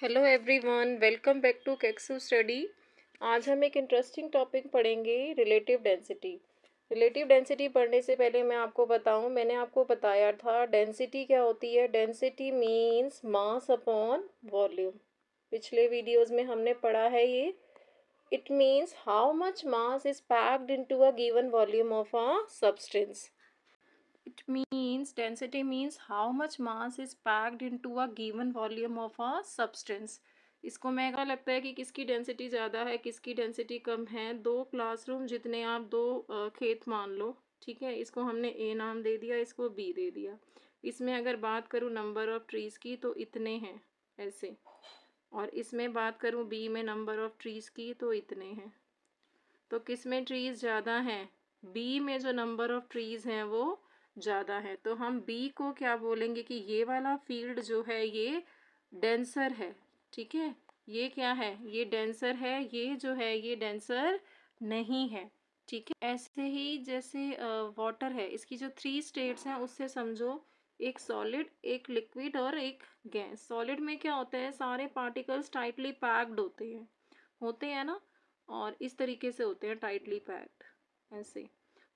Hello everyone, welcome back to केक्सू study. आज हम एक इंटरेस्टिंग टॉपिक पढ़ेंगे, रिलेटिव डेंसिटी। रिलेटिव डेंसिटी पढ़ने से पहले मैं आपको बताऊं, मैंने आपको बताया था डेंसिटी क्या होती है। डेंसिटी मींस मास अपॉन वॉल्यूम। पिछले वीडियोस में हमने पढ़ा है ये। It means how much mass is packed into a given volume of a substance. It means density means how much mass is packed into a given volume of a substance. इसको मैं क्या लगता है कि किसकी डेंसिटी ज़्यादा है, किसकी डेंसिटी कम है। दो क्लासरूम जितने आप दो खेत मान लो, ठीक है। इसको हमने ए नाम दे दिया, इसको बी दे दिया। इसमें अगर बात करूँ नंबर ऑफ ट्रीज़ की तो इतने हैं ऐसे, और इसमें बात करूँ बी में नंबर ऑफ ट्रीज़ की तो इतने हैं। तो किस में ट्रीज़ ज़्यादा हैं? बी में जो नंबर ऑफ ट्रीज़ हैं वो ज़्यादा है। तो हम बी को क्या बोलेंगे कि ये वाला फील्ड जो है ये डेंसर है, ठीक है। ये क्या है? ये डेंसर है। ये जो है ये डेंसर नहीं है, ठीक है। ऐसे ही जैसे वाटर है, इसकी जो 3 स्टेट्स हैं उससे समझो, एक सॉलिड, एक लिक्विड और एक गैस। सॉलिड में क्या होता है, सारे पार्टिकल्स टाइटली पैक्ड होते हैं ना, और इस तरीके से होते हैं टाइटली पैक्ड ऐसे।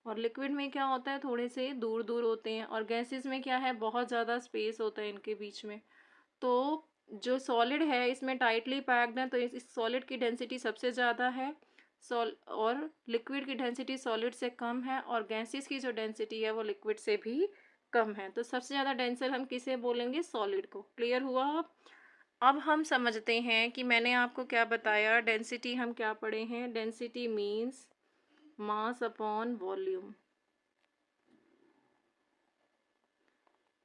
और लिक्विड में क्या होता है, थोड़े से दूर दूर होते हैं। और गैसेस में क्या है, बहुत ज़्यादा स्पेस होता है इनके बीच में। तो जो सॉलिड है इसमें टाइटली पैक्ड है, तो इस सॉलिड की डेंसिटी सबसे ज़्यादा है। और लिक्विड की डेंसिटी सॉलिड से कम है, और गैसेस की जो डेंसिटी है वो लिक्विड से भी कम है। तो सबसे ज़्यादा डेंसर हम किसे बोलेंगे? सॉलिड को। क्लियर हुआ? अब हम समझते हैं कि मैंने आपको क्या बताया। डेंसिटी हम क्या पढ़े हैं? Density means mass upon volume.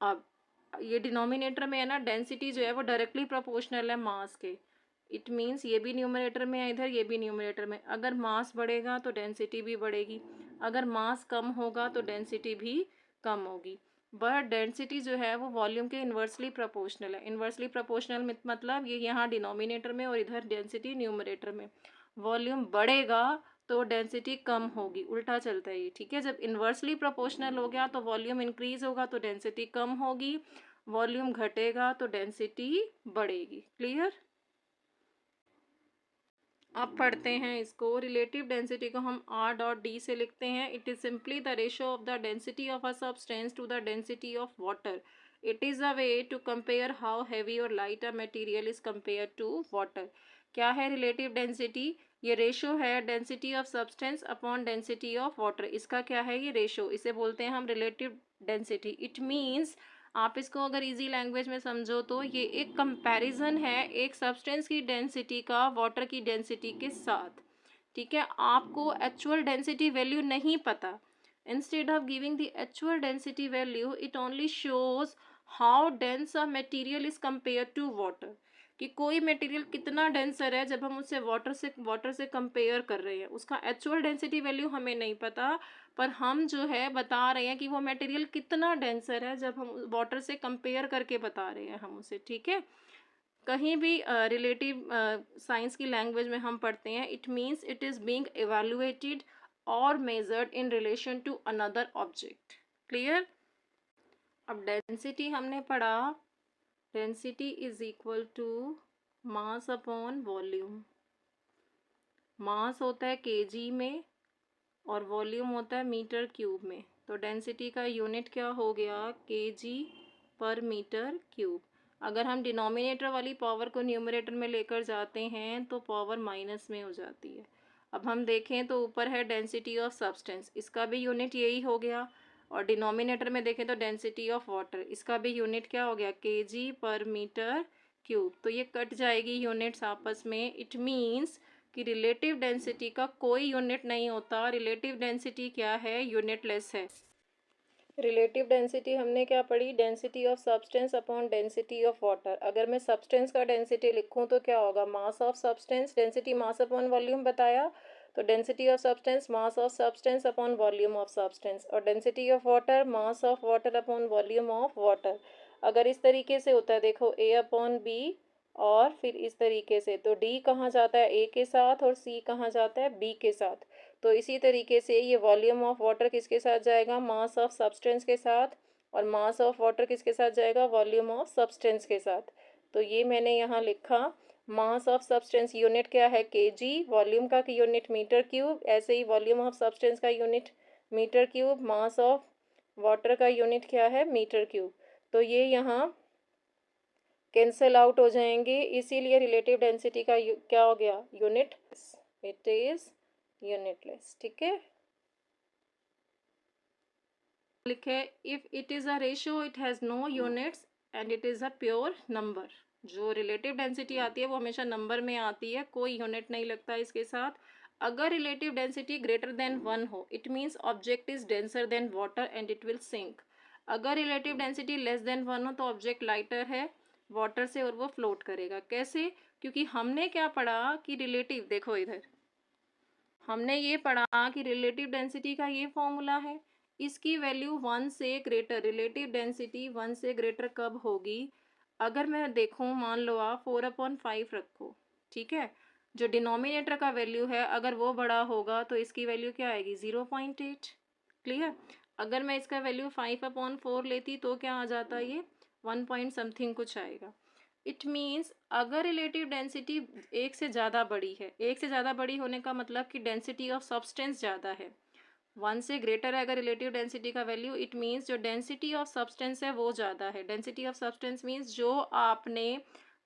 अब ये डिनोमिनेटर में है ना, डेंसिटी जो है वो डायरेक्टली प्रोपोर्शनल है मास के। इट मीन्स ये भी न्यूमरेटर में है इधर, ये भी न्यूमरेटर में। अगर मास बढ़ेगा तो डेंसिटी भी बढ़ेगी, अगर मास कम होगा तो डेंसिटी भी कम होगी। बट डेंसिटी जो है वो वॉल्यूम के इन्वर्सली प्रोपोर्शनल है। इन्वर्सली प्रोपोर्शनल मतलब ये यहाँ डिनोमिनेटर में और इधर डेंसिटी न्यूमरेटर में। वॉल्यूम बढ़ेगा तो डेंसिटी कम होगी, उल्टा चलता है ये, ठीक है। जब इन्वर्सली प्रोपोर्शनल हो गया तो वॉल्यूम इंक्रीज होगा तो डेंसिटी कम होगी, वॉल्यूम घटेगा तो डेंसिटी बढ़ेगी। क्लियर? अब पढ़ते हैं इसको। रिलेटिव डेंसिटी को हम आर डॉट डी से लिखते हैं। It is simply the ratio of the density of a substance to the density of water. It is a way to compare how heavy और light a material is compare to water. क्या है relative density? ये ratio है density of substance upon density of water. इसका क्या है? ये ratio, इसे बोलते हैं हम रिलेटिव डेंसिटी। इट मीन्स, आप इसको अगर इजी लैंग्वेज में समझो तो ये एक कंपैरिजन है एक सब्सटेंस की डेंसिटी का वाटर की डेंसिटी के साथ, ठीक है। आपको एक्चुअल डेंसिटी वैल्यू नहीं पता। Instead of giving the actual density value, it only shows how dense a material is compare to water, कि कोई मटेरियल कितना डेंसर है जब हम उससे वाटर से कंपेयर कर रहे हैं। उसका एक्चुअल डेंसिटी वैल्यू हमें नहीं पता, पर हम जो है बता रहे हैं कि वो मटेरियल कितना डेंसर है जब हम वाटर से कंपेयर करके बता रहे हैं हम उसे, ठीक है। कहीं भी रिलेटिव साइंस की लैंग्वेज में हम पढ़ते हैं, it means it is being evaluated और measured in relation to another object. Clear? अब डेंसिटी हमने पढ़ा। Density is equal to mass upon volume. Mass होता है केजी में और वॉल्यूम होता है मीटर क्यूब में। तो डेंसिटी का यूनिट क्या हो गया? केजी पर मीटर क्यूब। अगर हम डिनोमिनेटर वाली पावर को न्यूमरेटर में लेकर जाते हैं तो पावर माइनस में हो जाती है। अब हम देखें तो ऊपर है डेंसिटी ऑफ सब्सटेंस, इसका भी यूनिट यही हो गया। और डिनोमिनेटर में देखें तो डेंसिटी ऑफ वाटर, इसका भी यूनिट क्या हो गया? केजी पर मीटर क्यूब। तो ये कट जाएगी यूनिट्स आपस में। इट मीन्स कि रिलेटिव डेंसिटी का कोई यूनिट नहीं होता। रिलेटिव डेंसिटी क्या है? यूनिटलेस है। रिलेटिव डेंसिटी हमने क्या पढ़ी? Density of substance upon density of water. अगर मैं सब्सटेंस का डेंसिटी लिखूं तो क्या होगा? Mass of substance, density mass upon volume बताया, तो density of substance mass of substance upon volume of substance. और density of water mass of water upon volume of water. अगर इस तरीके से होता है, देखो ए अपॉन बी, और फिर इस तरीके से, तो डी कहाँ जाता है? ए के साथ, और सी कहाँ जाता है? बी के साथ। तो इसी तरीके से ये वॉल्यूम ऑफ वाटर किसके साथ जाएगा? मास ऑफ सब्सटेंस के साथ। और मास ऑफ वाटर किसके साथ जाएगा? वॉल्यूम ऑफ सब्सटेंस के साथ। तो ये मैंने यहाँ लिखा। मास ऑफ सब्सटेंस यूनिट क्या है, केजी, वॉल्यूम का यूनिट मीटर क्यूब, ऐसे ही वॉल्यूम ऑफ सब्सटेंस का unit metre cube, mass of water का यूनिट क्या है, मीटर क्यूब। तो ये यहाँ कैंसिल आउट हो जाएंगे, इसीलिए रिलेटिव डेंसिटी का क्या हो गया, यूनिट, इट इज यूनिटलेस। ठीक है, लिखे if it is a ratio it has no units and it is a pure number. जो रिलेटिव डेंसिटी आती है वो हमेशा नंबर में आती है, कोई यूनिट नहीं लगता इसके साथ। अगर रिलेटिव डेंसिटी ग्रेटर देन 1 हो, it means object is denser than water and it will sink. अगर रिलेटिव डेंसिटी लेस देन 1 हो तो ऑब्जेक्ट लाइटर है वाटर से और वो फ्लोट करेगा। कैसे, क्योंकि हमने क्या पढ़ा कि रिलेटिव, देखो इधर हमने ये पढ़ा कि रिलेटिव डेंसिटी का ये फॉर्मूला है, इसकी वैल्यू 1 से ग्रेटर, रिलेटिव डेंसिटी 1 से ग्रेटर कब होगी, अगर मैं देखूं, मान लो आप 4/5 रखो, ठीक है, जो डिनोमिनेटर का वैल्यू है अगर वो बड़ा होगा तो इसकी वैल्यू क्या आएगी, 0.8। क्लियर। अगर मैं इसका वैल्यू 5/4 लेती तो क्या आ जाता, ये 1 पॉइंट समथिंग कुछ आएगा। इट मीन्स अगर रिलेटिव डेंसिटी एक से ज़्यादा बड़ी है, एक से ज़्यादा बड़ी होने का मतलब कि डेंसिटी ऑफ सब्सटेंस ज़्यादा है, 1 से ग्रेटर है अगर रिलेटिव डेंसिटी का वैल्यू, इट मीन्स जो डेंसिटी ऑफ सब्सटेंस है वो ज़्यादा है। डेंसिटी ऑफ सब्सटेंस मीन्स जो आपने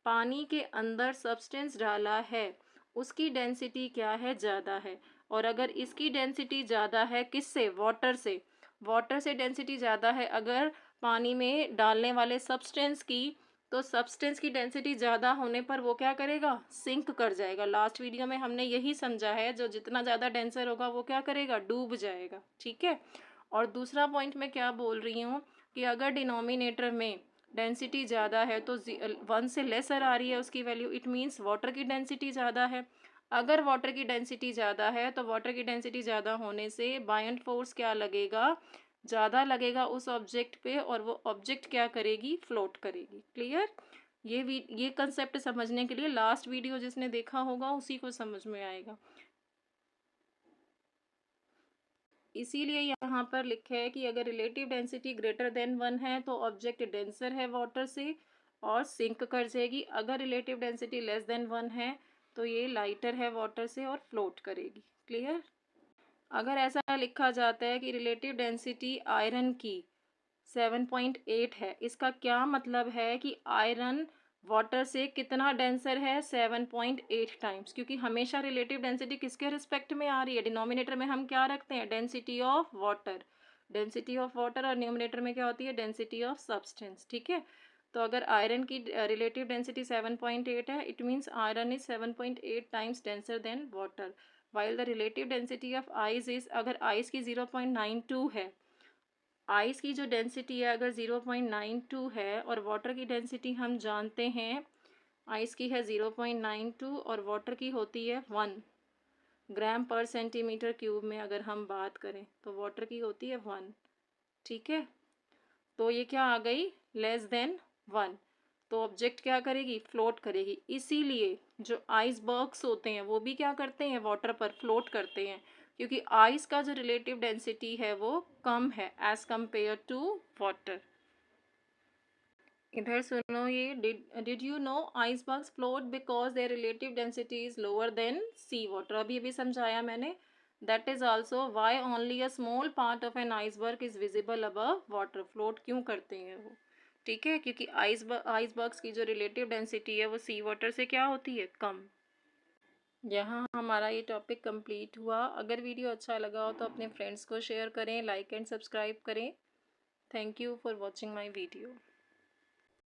पानी के अंदर सब्सटेंस डाला है उसकी डेंसिटी क्या है, ज़्यादा है। और अगर इसकी डेंसिटी ज़्यादा है किससे, वाटर से, वाटर से डेंसिटी ज़्यादा है अगर पानी में डालने वाले सब्सटेंस की, तो सब्सटेंस की डेंसिटी ज़्यादा होने पर वो क्या करेगा, सिंक कर जाएगा। लास्ट वीडियो में हमने यही समझा है, जो जितना ज़्यादा डेंसर होगा वो क्या करेगा, डूब जाएगा। ठीक है। और दूसरा पॉइंट मैं क्या बोल रही हूँ कि अगर डिनोमिनेटर में डेंसिटी ज़्यादा है तो 1 से लेसर आ रही है उसकी वैल्यू, इट मीन्स वाटर की डेंसिटी ज़्यादा है। अगर वाटर की डेंसिटी ज़्यादा है तो वाटर की डेंसिटी ज़्यादा होने से बायंट फोर्स क्या लगेगा, ज़्यादा लगेगा उस ऑब्जेक्ट पे, और वो ऑब्जेक्ट क्या करेगी, फ्लोट करेगी। क्लियर। ये कंसेप्ट समझने के लिए लास्ट वीडियो जिसने देखा होगा उसी को समझ में आएगा। इसीलिए यहाँ पर लिखा है कि अगर रिलेटिव डेंसिटी ग्रेटर देन 1 है तो ऑब्जेक्ट डेंसर है वाटर से और सिंक कर जाएगी। अगर रिलेटिव डेंसिटी लेस देन 1 है तो ये लाइटर है वाटर से और फ्लोट करेगी। क्लियर। अगर ऐसा लिखा जाता है कि रिलेटिव डेंसिटी आयरन की 7.8 है, इसका क्या मतलब है कि आयरन वाटर से कितना डेंसर है, 7.8 टाइम्स, क्योंकि हमेशा रिलेटिव डेंसिटी किसके रिस्पेक्ट में आ रही है, डिनोमिनेटर में हम क्या रखते हैं, density of water, density of water, और न्यूमिनेटर में क्या होती है, डेंसिटी ऑफ सब्सटेंस। ठीक है। तो अगर आयरन की रिलेटिव डेंसिटी 7.8 है, it means iron is 7.8 times denser than water. While the relative density of ice is, अगर आइस की 0.92 है, आइस की जो डेंसिटी है अगर 0.92 है और वाटर की डेंसिटी हम जानते हैं, आइस की है 0.92 और वाटर की होती है 1 ग्राम पर सेंटीमीटर क्यूब में, अगर हम बात करें तो वाटर की होती है 1। ठीक है। तो ये क्या आ गई, लेस देन 1। तो ऑब्जेक्ट क्या करेगी, फ्लोट करेगी। इसीलिए जो आइसबर्ग्स होते हैं वो भी क्या करते हैं, वाटर पर फ्लोट करते हैं, क्योंकि आइस का जो रिलेटिव डेंसिटी है वो कम है एज कंपेयर टू वाटर। इधर सुनो, ये did you know icebergs float because their relative density is lower than sea water. अभी अभी समझाया मैंने। That is also why only a small part of an iceberg is visible above water. Float क्यों करते हैं वो, ठीक है, क्योंकि आइसबर्ग्स की जो रिलेटिव डेंसिटी है वो सी वाटर से क्या होती है, कम। यहाँ हमारा ये टॉपिक कंप्लीट हुआ। अगर वीडियो अच्छा लगा हो तो अपने फ्रेंड्स को शेयर करें, लाइक एंड सब्सक्राइब करें। Thank you for watching my video.